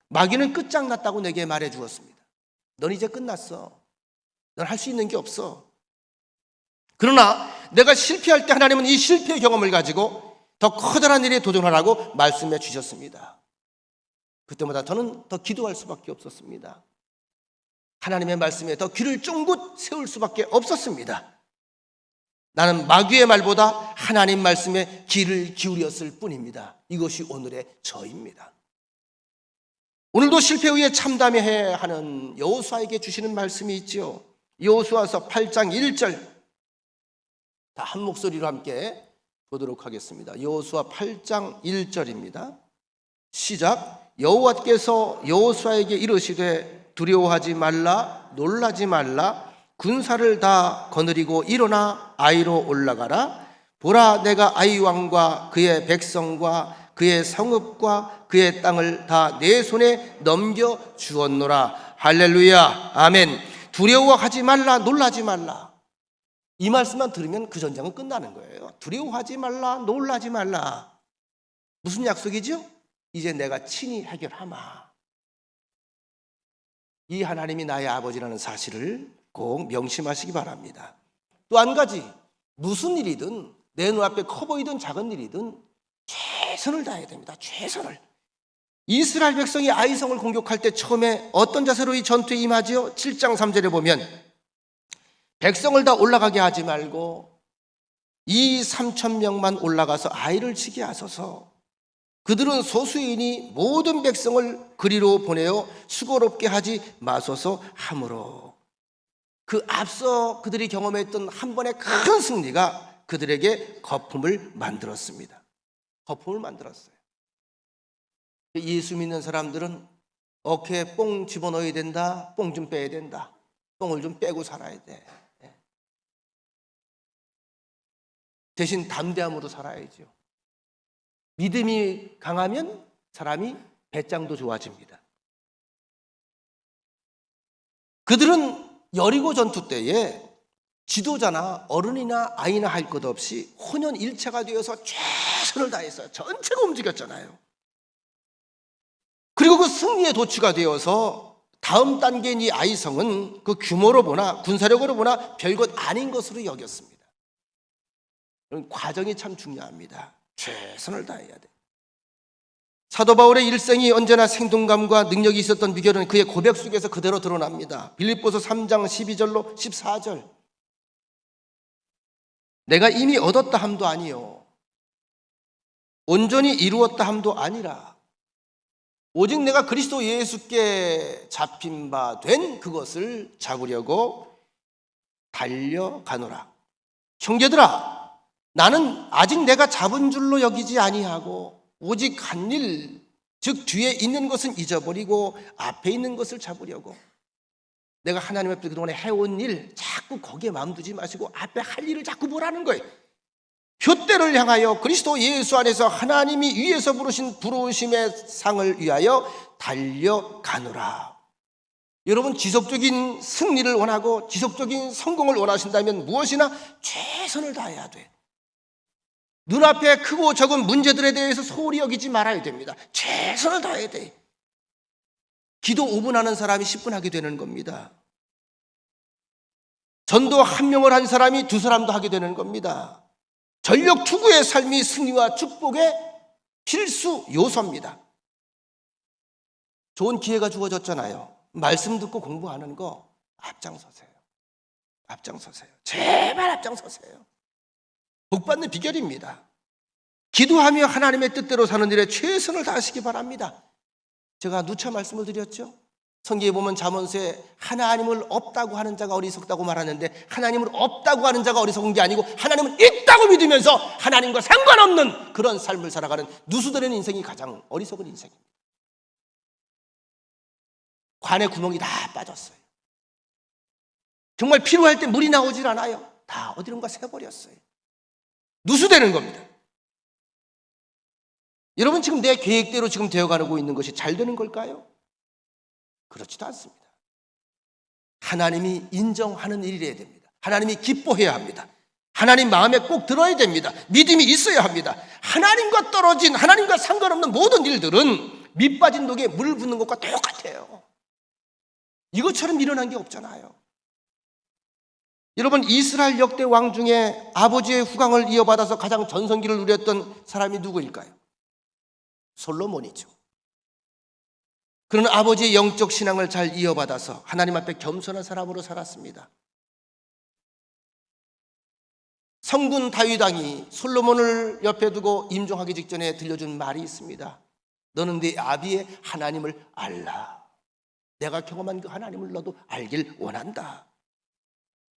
마귀는 끝장났다고 내게 말해 주었습니다. 넌 이제 끝났어. 넌 할 수 있는 게 없어. 그러나 내가 실패할 때 하나님은 이 실패의 경험을 가지고 더 커다란 일에 도전하라고 말씀해 주셨습니다. 그때마다 저는 더 기도할 수밖에 없었습니다. 하나님의 말씀에 더 귀를 쫑긋 세울 수밖에 없었습니다. 나는 마귀의 말보다 하나님 말씀에 귀를 기울였을 뿐입니다. 이것이 오늘의 저입니다. 오늘도 실패 후에 참담해야 하는 여호수아에게 주시는 말씀이 있죠. 여호수아서 8장 1절 다 한 목소리로 함께 보도록 하겠습니다. 여호수아 8장 1절입니다. 시작. 여호와께서 여호수아에게 이르시되 두려워하지 말라, 놀라지 말라, 군사를 다 거느리고 일어나 아이로 올라가라. 보라, 내가 아이 왕과 그의 백성과 그의 성읍과 그의 땅을 다 내 손에 넘겨 주었노라. 할렐루야, 아멘. 두려워하지 말라, 놀라지 말라. 이 말씀만 들으면 그 전쟁은 끝나는 거예요. 두려워하지 말라, 놀라지 말라. 무슨 약속이죠? 이제 내가 친히 해결하마. 이 하나님이 나의 아버지라는 사실을 꼭 명심하시기 바랍니다. 또 한 가지, 무슨 일이든 내 눈앞에 커 보이든 작은 일이든 최선을 다해야 됩니다. 최선을. 이스라엘 백성이 아이성을 공격할 때 처음에 어떤 자세로 이 전투에 임하지요? 7장 3절에 보면 백성을 다 올라가게 하지 말고 이 3,000명만 올라가서 아이를 치게 하소서. 그들은 소수이니 모든 백성을 그리로 보내어 수고롭게 하지 마소서 하므로. 그 앞서 그들이 경험했던 한 번의 큰 승리가 그들에게 거품을 만들었습니다. 거품을 만들었어요. 예수 믿는 사람들은 어깨에 뽕 집어넣어야 된다, 뽕 좀 빼야 된다, 뽕을 좀 빼고 살아야 돼. 대신 담대함으로 살아야죠. 믿음이 강하면 사람이 배짱도 좋아집니다. 그들은 여리고 전투 때에 지도자나 어른이나 아이나 할 것 없이 혼연일체가 되어서 최선을 다했어요. 전체가 움직였잖아요. 그리고 그 승리의 도취가 되어서 다음 단계인 이 아이성은 그 규모로 보나 군사력으로 보나 별것 아닌 것으로 여겼습니다. 과정이 참 중요합니다. 최선을 다해야 돼. 사도 바울의 일생이 언제나 생동감과 능력이 있었던 비결은 그의 고백 속에서 그대로 드러납니다. 빌립보서 3장 12절로 14절. 내가 이미 얻었다 함도 아니요 온전히 이루었다 함도 아니라 오직 내가 그리스도 예수께 잡힌 바 된 그것을 잡으려고 달려가노라. 형제들아, 나는 아직 내가 잡은 줄로 여기지 아니하고 오직 한 일, 즉 뒤에 있는 것은 잊어버리고 앞에 있는 것을 잡으려고. 내가 하나님 앞에 그동안에 해온 일 자꾸 거기에 마음 두지 마시고 앞에 할 일을 자꾸 보라는 거예요. 표대를 향하여 그리스도 예수 안에서 하나님이 위에서 부르신 부르심의 상을 위하여 달려가노라. 여러분, 지속적인 승리를 원하고 지속적인 성공을 원하신다면 무엇이나 최선을 다해야 돼. 눈앞에 크고 적은 문제들에 대해서 소홀히 여기지 말아야 됩니다. 최선을 다해야 돼. 기도 5분 하는 사람이 10분 하게 되는 겁니다. 전도 1명을 한 사람이 2사람도 하게 되는 겁니다. 전력 투구의 삶이 승리와 축복의 필수 요소입니다. 좋은 기회가 주어졌잖아요. 말씀 듣고 공부하는 거 앞장서세요. 앞장서세요. 제발 앞장서세요. 복받는 비결입니다. 기도하며 하나님의 뜻대로 사는 일에 최선을 다하시기 바랍니다. 제가 누차 말씀을 드렸죠. 성경에 보면 잠언서에 하나님을 없다고 하는 자가 어리석다고 말하는데, 하나님을 없다고 하는 자가 어리석은 게 아니고 하나님은 있다고 믿으면서 하나님과 상관없는 그런 삶을 살아가는 누수되는 인생이 가장 어리석은 인생입니다. 관에 구멍이 다 빠졌어요. 정말 필요할 때 물이 나오질 않아요. 다 어디론가 새버렸어요. 누수되는 겁니다. 여러분, 지금 내 계획대로 지금 되어가고 있는 것이 잘 되는 걸까요? 그렇지도 않습니다. 하나님이 인정하는 일이어야 됩니다. 하나님이 기뻐해야 합니다. 하나님 마음에 꼭 들어야 됩니다. 믿음이 있어야 합니다. 하나님과 떨어진, 하나님과 상관없는 모든 일들은 밑 빠진 독에 물 붓는 것과 똑같아요. 이것처럼 일어난 게 없잖아요. 여러분, 이스라엘 역대 왕 중에 아버지의 후광을 이어받아서 가장 전성기를 누렸던 사람이 누구일까요? 솔로몬이죠. 그는 아버지의 영적 신앙을 잘 이어받아서 하나님 앞에 겸손한 사람으로 살았습니다. 성군 다윗 왕이 솔로몬을 옆에 두고 임종하기 직전에 들려준 말이 있습니다. 너는 네 아비의 하나님을 알라. 내가 경험한 그 하나님을 너도 알길 원한다.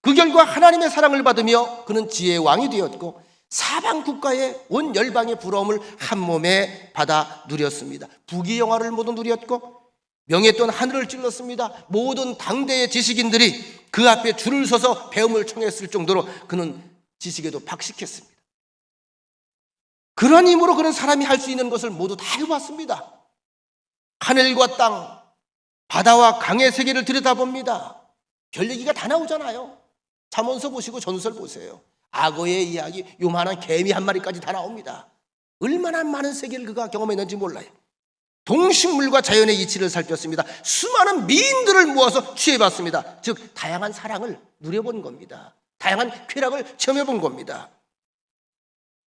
그 결과 하나님의 사랑을 받으며 그는 지혜의 왕이 되었고 사방 국가의 온 열방의 부러움을 한 몸에 받아 누렸습니다. 부귀영화를 모두 누렸고 명예 또한 하늘을 찔렀습니다. 모든 당대의 지식인들이 그 앞에 줄을 서서 배움을 청했을 정도로 그는 지식에도 박식했습니다. 그런 힘으로 그런 사람이 할 수 있는 것을 모두 다 해봤습니다. 하늘과 땅, 바다와 강의 세계를 들여다봅니다. 별 얘기가 다 나오잖아요. 잠언서 보시고 전설 보세요. 악어의 이야기, 요만한 개미 한 마리까지 다 나옵니다. 얼마나 많은 세계를 그가 경험했는지 몰라요. 동식물과 자연의 이치를 살폈습니다. 수많은 미인들을 모아서 취해봤습니다. 즉 다양한 사랑을 누려본 겁니다. 다양한 쾌락을 체험해본 겁니다.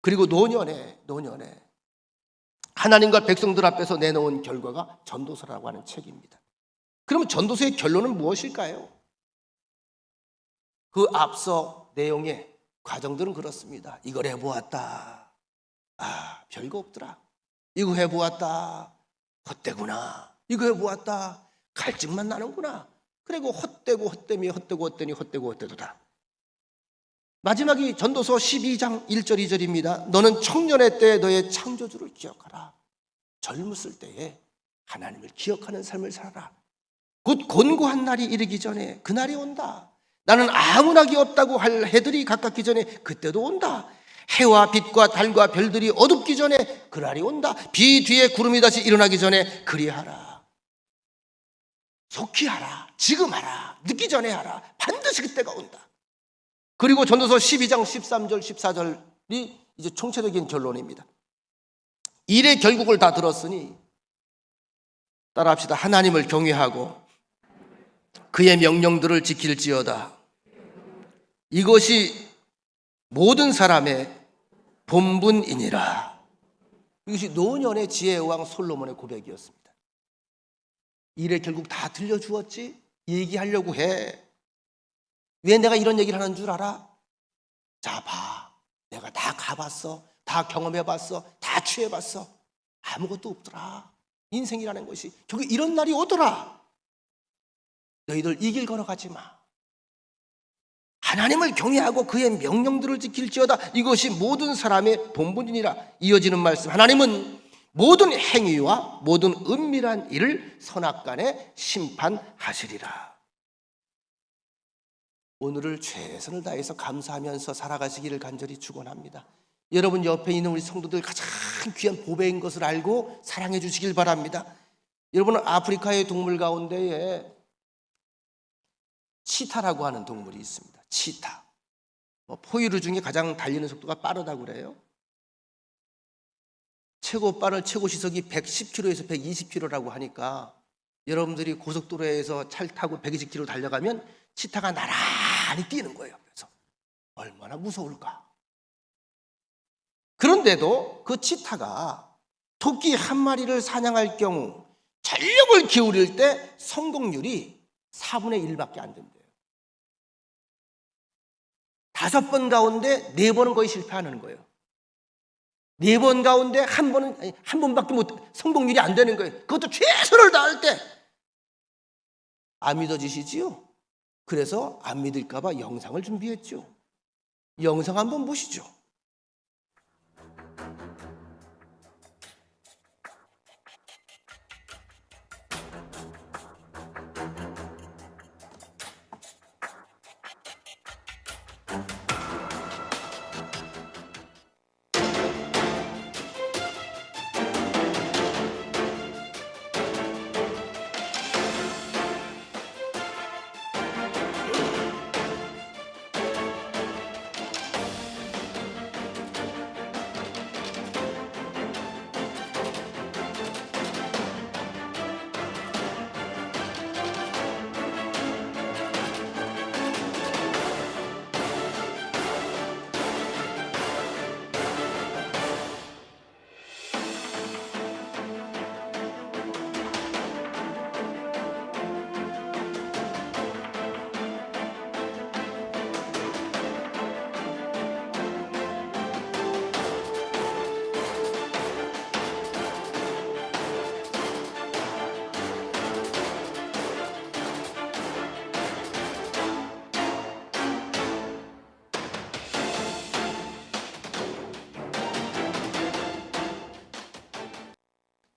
그리고 노년에 하나님과 백성들 앞에서 내놓은 결과가 전도서라고 하는 책입니다. 그러면 전도서의 결론은 무엇일까요? 그 앞서 내용의 과정들은 그렇습니다. 이걸 해보았다. 아, 별거 없더라. 이거 해보았다. 헛되구나. 이거 해보았다. 갈증만 나는구나. 그리고 헛되도다. 마지막이 전도서 12장 1절 2절입니다. 너는 청년의 때에 너의 창조주를 기억하라. 젊었을 때에 하나님을 기억하는 삶을 살아라. 곧 곤고한 날이 이르기 전에 그날이 온다. 나는 아무나기 없다고 할 해들이 가깝기 전에 그때도 온다. 해와 빛과 달과 별들이 어둡기 전에 그날이 온다. 비 뒤에 구름이 다시 일어나기 전에 그리하라. 속히 하라. 지금 하라. 늦기 전에 하라. 반드시 그때가 온다. 그리고 전도서 12장 13절 14절이 이제 총체적인 결론입니다. 일의 결국을 다 들었으니 따라합시다. 하나님을 경외하고 그의 명령들을 지킬지어다. 이것이 모든 사람의 본분이니라. 이것이 노년의 지혜의 왕 솔로몬의 고백이었습니다. 일의 결국 다 들려주었지? 얘기하려고 해. 왜 내가 이런 얘기를 하는 줄 알아? 자, 봐. 내가 다 가봤어. 다 경험해봤어. 다 취해봤어. 아무것도 없더라. 인생이라는 것이 결국 이런 날이 오더라. 너희들 이 길 걸어가지 마. 하나님을 경외하고 그의 명령들을 지킬지어다. 이것이 모든 사람의 본분이니라. 이어지는 말씀. 하나님은 모든 행위와 모든 은밀한 일을 선악간에 심판하시리라. 오늘을 최선을 다해서 감사하면서 살아가시기를 간절히 축원합니다. 여러분 옆에 있는 우리 성도들 가장 귀한 보배인 것을 알고 사랑해 주시길 바랍니다. 여러분은 아프리카의 동물 가운데에 치타라고 하는 동물이 있습니다. 치타. 포유류 중에 가장 달리는 속도가 빠르다고 그래요. 최고 빠른 최고 시속이 110km에서 120km라고 하니까 여러분들이 고속도로에서 차를 타고 120km 달려가면 치타가 나란히 뛰는 거예요. 그래서 얼마나 무서울까. 그런데도 그 치타가 토끼 한 마리를 사냥할 경우 전력을 기울일 때 성공률이 4분의 1밖에 안 된대요. 5번 가운데 4번은 거의 실패하는 거예요. 4번 가운데 한 번밖에 성공률이 안 되는 거예요. 그것도 최선을 다할 때 안 믿어지시지요? 그래서 안 믿을까 봐 영상을 준비했죠. 영상 한번 보시죠.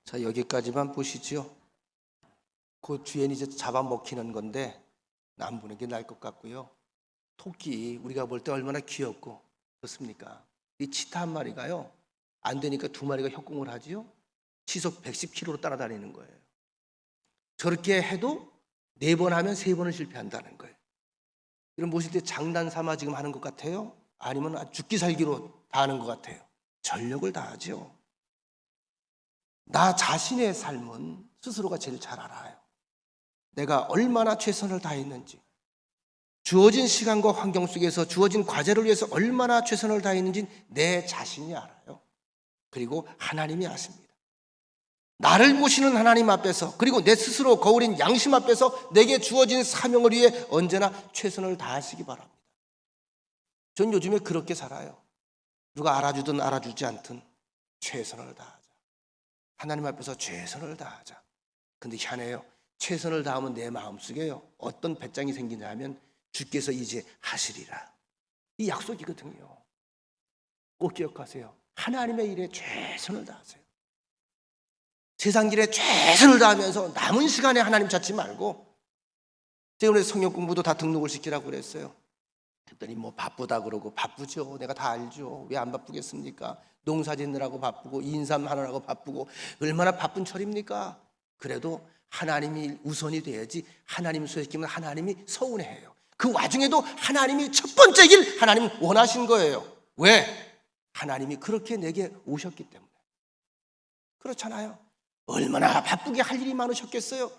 자, 여기까지만 보시죠. 그 뒤에는 이제 잡아먹히는 건데 안 보는 게 나을 것 같고요. 토끼 우리가 볼 때 얼마나 귀엽고 그렇습니까? 이 치타 한 마리가요, 안 되니까 두 마리가 협공을 하지요. 시속 110km로 따라다니는 거예요. 저렇게 해도 4번 하면 3번은 실패한다는 거예요. 이런 보실 때 장난 삼아 지금 하는 것 같아요? 아니면 죽기 살기로 다 하는 것 같아요? 전력을 다하죠. 나 자신의 삶은 스스로가 제일 잘 알아요. 내가 얼마나 최선을 다했는지, 주어진 시간과 환경 속에서 주어진 과제를 위해서 얼마나 최선을 다했는지 내 자신이 알아요. 그리고 하나님이 아십니다. 나를 보시는 하나님 앞에서, 그리고 내 스스로 거울인 양심 앞에서 내게 주어진 사명을 위해 언제나 최선을 다하시기 바랍니다. 전 요즘에 그렇게 살아요. 누가 알아주든 알아주지 않든 최선을 다하자. 하나님 앞에서 최선을 다하자. 근데 희한해요. 최선을 다하면 내 마음속에요, 어떤 배짱이 생기냐 하면 주께서 이제 하시리라, 이 약속이거든요. 꼭 기억하세요. 하나님의 일에 최선을 다하세요. 세상 일에 최선을 다하면서 남은 시간에 하나님 찾지 말고, 제가 오늘 성경 공부도 다 등록을 시키라고 그랬어요. 그랬더니 뭐 바쁘다 그러고, 바쁘죠. 내가 다 알죠. 왜 안 바쁘겠습니까? 농사 짓느라고 바쁘고 인삼하느라고 바쁘고 얼마나 바쁜 철입니까? 그래도 하나님이 우선이 돼야지. 하나님 소외시키면 하나님이 서운해해요. 그 와중에도 하나님이 첫 번째 일 하나님 원하신 거예요. 왜? 하나님이 그렇게 내게 오셨기 때문에. 그렇잖아요. 얼마나 바쁘게 할 일이 많으셨겠어요.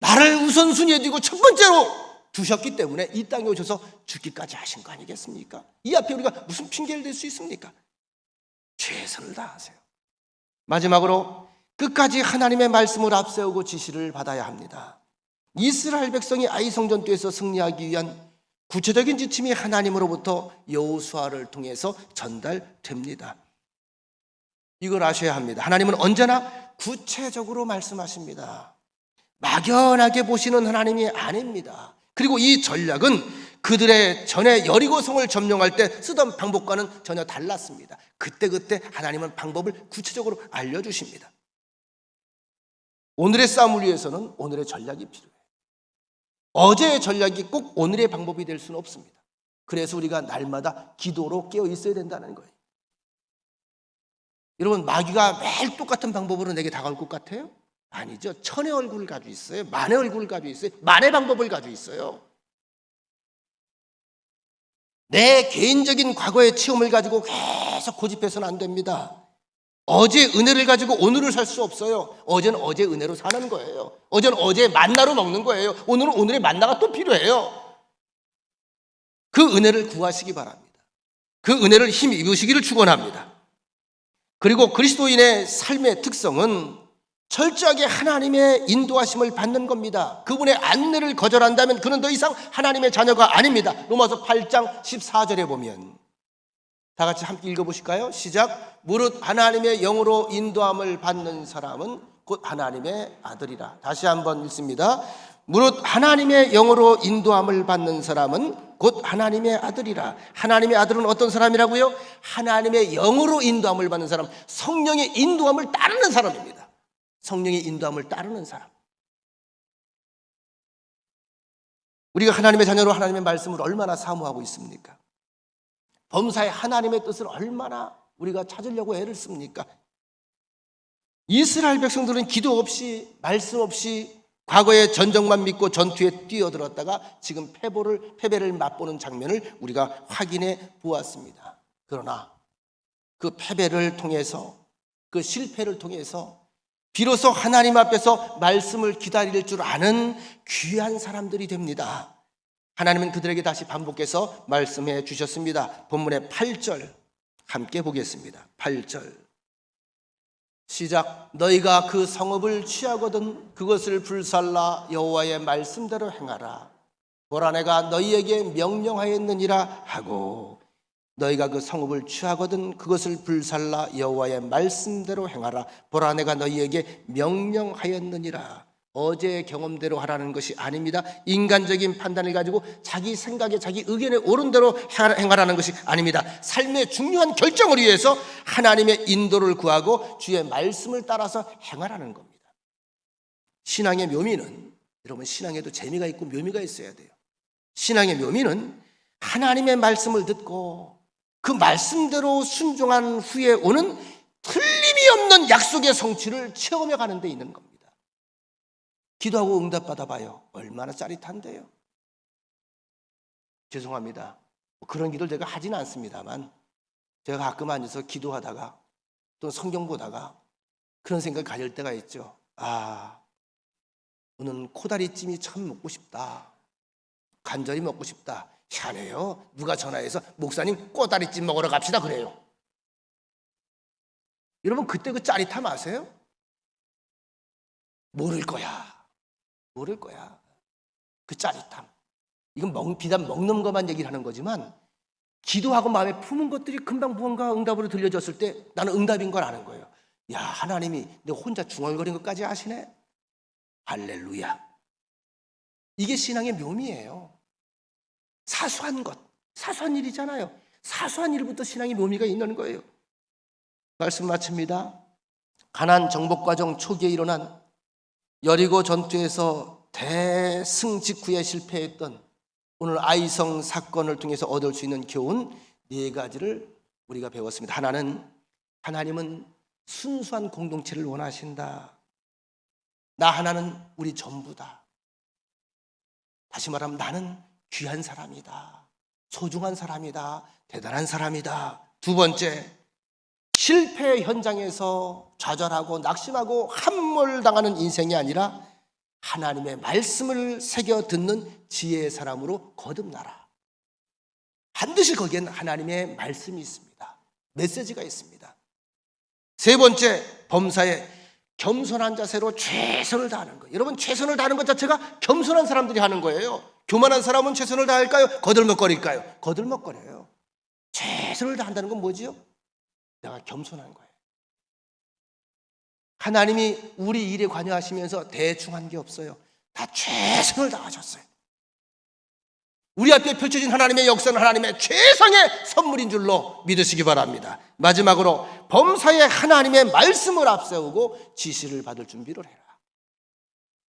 나를 우선순위에 두고 첫 번째로 두셨기 때문에 이 땅에 오셔서 죽기까지 하신 거 아니겠습니까? 이 앞에 우리가 무슨 핑계를 댈 수 있습니까? 최선을 다하세요. 마지막으로 끝까지 하나님의 말씀을 앞세우고 지시를 받아야 합니다. 이스라엘 백성이 아이 성전투에서 승리하기 위한 구체적인 지침이 하나님으로부터 여호수아를 통해서 전달됩니다. 이걸 아셔야 합니다. 하나님은 언제나 구체적으로 말씀하십니다. 막연하게 보시는 하나님이 아닙니다. 그리고 이 전략은 그들의 전에 여리고성을 점령할 때 쓰던 방법과는 전혀 달랐습니다. 그때그때 하나님은 방법을 구체적으로 알려주십니다. 오늘의 싸움을 위해서는 오늘의 전략이 필요해요. 어제의 전략이 꼭 오늘의 방법이 될 수는 없습니다. 그래서 우리가 날마다 기도로 깨어 있어야 된다는 거예요. 여러분, 마귀가 매일 똑같은 방법으로 내게 다가올 것 같아요? 아니죠. 천의 얼굴을 가지고 있어요. 만의 얼굴을 가지고 있어요. 만의 방법을 가지고 있어요. 내 개인적인 과거의 체험을 가지고 계속 고집해서는 안 됩니다. 어제 은혜를 가지고 오늘을 살 수 없어요. 어제는 어제 은혜로 사는 거예요. 어제는 어제 만나로 먹는 거예요. 오늘은 오늘의 만나가 또 필요해요. 그 은혜를 구하시기 바랍니다. 그 은혜를 힘 입으시기를 축원합니다. 그리고 그리스도인의 삶의 특성은 철저하게 하나님의 인도하심을 받는 겁니다. 그분의 안내를 거절한다면 그는 더 이상 하나님의 자녀가 아닙니다. 로마서 8장 14절에 보면, 다 같이 함께 읽어보실까요? 시작. 무릇 하나님의 영으로 인도함을 받는 사람은 곧 곧 하나님의 아들이라. 다시 한번 읽습니다. 무릇 하나님의 영으로 인도함을 받는 사람은 곧 하나님의 아들이라. 하나님의 아들은 어떤 사람이라고요? 하나님의 영으로 인도함을 받는 사람, 성령의 인도함을 따르는 사람입니다. 성령의 인도함을 따르는 사람. 우리가 하나님의 자녀로 하나님의 말씀을 얼마나 사모하고 있습니까? 범사에 하나님의 뜻을 얼마나 우리가 찾으려고 애를 씁니까? 이스라엘 백성들은 기도 없이, 말씀 없이 과거의 전적만 믿고 전투에 뛰어들었다가 지금 패배를 맛보는 장면을 우리가 확인해 보았습니다. 그러나 그 패배를 통해서, 그 실패를 통해서 비로소 하나님 앞에서 말씀을 기다릴 줄 아는 귀한 사람들이 됩니다. 하나님은 그들에게 다시 반복해서 말씀해 주셨습니다. 본문의 8절 함께 보겠습니다. 8절 시작. 너희가 그 성읍을 취하거든 그것을 불살라 여호와의 말씀대로 행하라. 보라 내가 너희에게 명령하였느니라 하고, 너희가 그 성읍을 취하거든 그것을 불살라 여호와의 말씀대로 행하라. 보라 내가 너희에게 명령하였느니라. 어제의 경험대로 하라는 것이 아닙니다. 인간적인 판단을 가지고 자기 생각에, 자기 의견에 옳은 대로 행하라는 것이 아닙니다. 삶의 중요한 결정을 위해서 하나님의 인도를 구하고 주의 말씀을 따라서 행하라는 겁니다. 신앙의 묘미는, 여러분, 신앙에도 재미가 있고 묘미가 있어야 돼요. 신앙의 묘미는 하나님의 말씀을 듣고 그 말씀대로 순종한 후에 오는 틀림이 없는 약속의 성취를 체험해 가는 데 있는 겁니다. 기도하고 응답받아 봐요. 얼마나 짜릿한데요. 죄송합니다. 그런 기도를 제가 하지는 않습니다만, 제가 가끔 앉아서 기도하다가 또 성경 보다가 그런 생각을 가질 때가 있죠. 오늘 코다리찜이 참 먹고 싶다. 간절히 먹고 싶다. 희한해요. 누가 전화해서 목사님 코다리찜 먹으러 갑시다 그래요. 여러분, 그때 그 짜릿함 아세요? 모를 거야. 그 짜릿함. 이건 비단 먹는 것만 얘기를 하는 거지만, 기도하고 마음에 품은 것들이 금방 무언가 응답으로 들려졌을 때 나는 응답인 걸 아는 거예요. 야, 하나님이 내가 혼자 중얼거린 것까지 아시네. 할렐루야. 이게 신앙의 묘미예요. 사소한 것, 사소한 일이잖아요. 사소한 일부터 신앙의 묘미가 있는 거예요. 말씀 마칩니다. 가나안 정복 과정 초기에 일어난 여리고 전투에서 대승 직후에 실패했던 오늘 아이성 사건을 통해서 얻을 수 있는 교훈 4가지를 우리가 배웠습니다. 하나님은 순수한 공동체를 원하신다. 나 하나는 우리 전부다. 다시 말하면 나는 귀한 사람이다. 소중한 사람이다. 대단한 사람이다. 2번째, 실패 현장에서 좌절하고 낙심하고 함몰당하는 인생이 아니라 하나님의 말씀을 새겨 듣는 지혜의 사람으로 거듭나라. 반드시 거기엔 하나님의 말씀이 있습니다. 메시지가 있습니다. 3번째, 범사에 겸손한 자세로 최선을 다하는 거예요. 여러분, 최선을 다하는 것 자체가 겸손한 사람들이 하는 거예요. 교만한 사람은 최선을 다할까요? 거들먹거릴까요? 거들먹거려요. 최선을 다한다는 건 뭐지요? 내가 겸손한 거예요. 하나님이 우리 일에 관여하시면서 대충 한 게 없어요. 다 최선을 다하셨어요. 우리 앞에 펼쳐진 하나님의 역사는 하나님의 최상의 선물인 줄로 믿으시기 바랍니다. 마지막으로 범사에 하나님의 말씀을 앞세우고 지시를 받을 준비를 해라.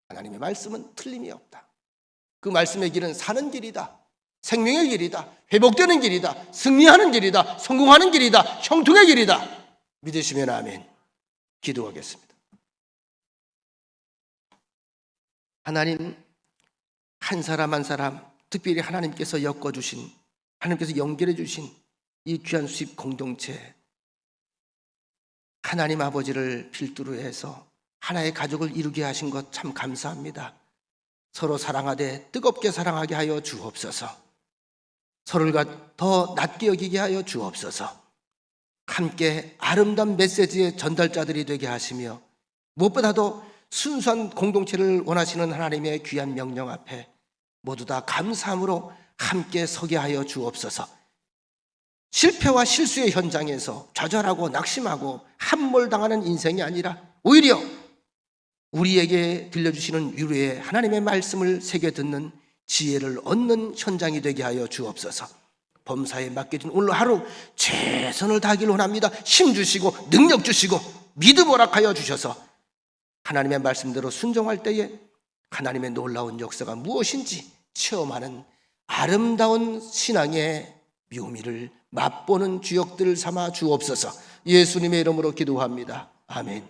하나님의 말씀은 틀림이 없다. 그 말씀의 길은 사는 길이다. 생명의 길이다. 회복되는 길이다. 승리하는 길이다. 성공하는 길이다. 형통의 길이다. 믿으시면 아멘. 기도하겠습니다. 하나님, 한 사람 한 사람 특별히 하나님께서 엮어주신, 하나님께서 연결해 주신 이 귀한 수입 공동체, 하나님 아버지를 필두로 해서 하나의 가족을 이루게 하신 것 참 감사합니다. 서로 사랑하되 뜨겁게 사랑하게 하여 주옵소서. 서로가 더 낮게 여기게 하여 주옵소서. 함께 아름다운 메시지의 전달자들이 되게 하시며, 무엇보다도 순수한 공동체를 원하시는 하나님의 귀한 명령 앞에 모두 다 감사함으로 함께 서게 하여 주옵소서. 실패와 실수의 현장에서 좌절하고 낙심하고 함몰당하는 인생이 아니라 오히려 우리에게 들려주시는 유래의 하나님의 말씀을 새겨 듣는 지혜를 얻는 현장이 되게 하여 주옵소서. 범사에 맡겨진 오늘 하루 최선을 다하기를 원합니다. 힘 주시고 능력 주시고 믿음 허락하여 주셔서 하나님의 말씀대로 순종할 때에 하나님의 놀라운 역사가 무엇인지 체험하는 아름다운 신앙의 묘미를 맛보는 주역들 삼아 주옵소서. 예수님의 이름으로 기도합니다. 아멘.